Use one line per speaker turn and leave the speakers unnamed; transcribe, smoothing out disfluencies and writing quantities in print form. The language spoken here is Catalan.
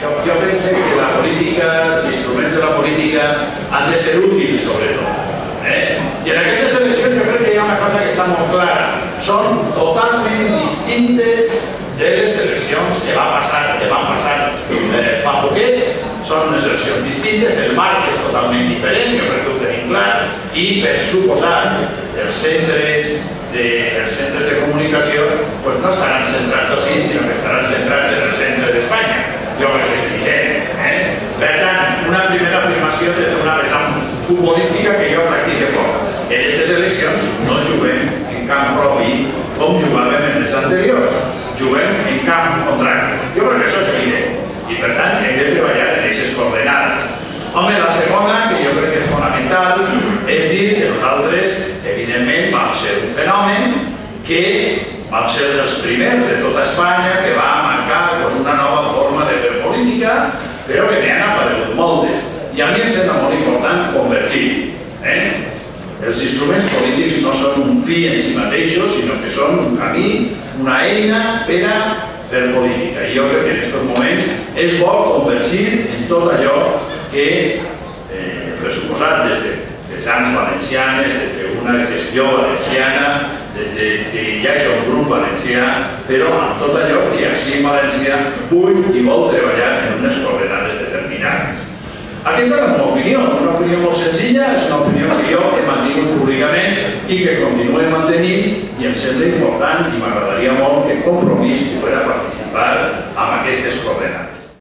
Jo penso que la política, els instruments de la política han de ser útils, sobretot. I en aquestes eleccions jo crec que hi ha una cosa que està molt clara. Són totalment distintes de les eleccions que van passar fa poquet. Són unes eleccions distintes, el marc és totalment diferent, jo crec que ho tenim clar, i per suposat els centres de comunicació no estaran centrats així, sinó que estaran centrats en el centre d'Espanya. Jo crec que és evident. Per tant, una primera afirmació des d'una vessant futbolística que jo practico poc. En aquestes eleccions no juguem en camp propi com jugàvem en les anteriors. Juguem en camp contrari. Jo crec que això és evident. I per tant hem de treballar en aquestes coordenades. Home, la segona, que jo crec que és fonamental, és dir que nosaltres, evidentment, vam ser un fenomen que vam ser dels primers de tota Espanya que va marcar una nova forma de fer política, però que n'hi han aparegut moltes. I a mi em sembla molt important convertir. Els instruments polítics no són un fi en si mateixos, sinó que són un camí, una eina per a fer política. I jo crec que en aquests moments és bo convertir en tot allò que, pressuposat des de vessants valencianes, des d'una gestió valenciana, des que hi hagi un grup valencià, però amb tot allò que així en València vull i vol treballar en unes coordenades determinades. Aquesta és la meva opinió, una opinió molt senzilla, és una opinió que jo he mantingut públicament i que continuo mantenint, i em sembla important i m'agradaria molt que Compromís pogués participar en aquestes coordenades.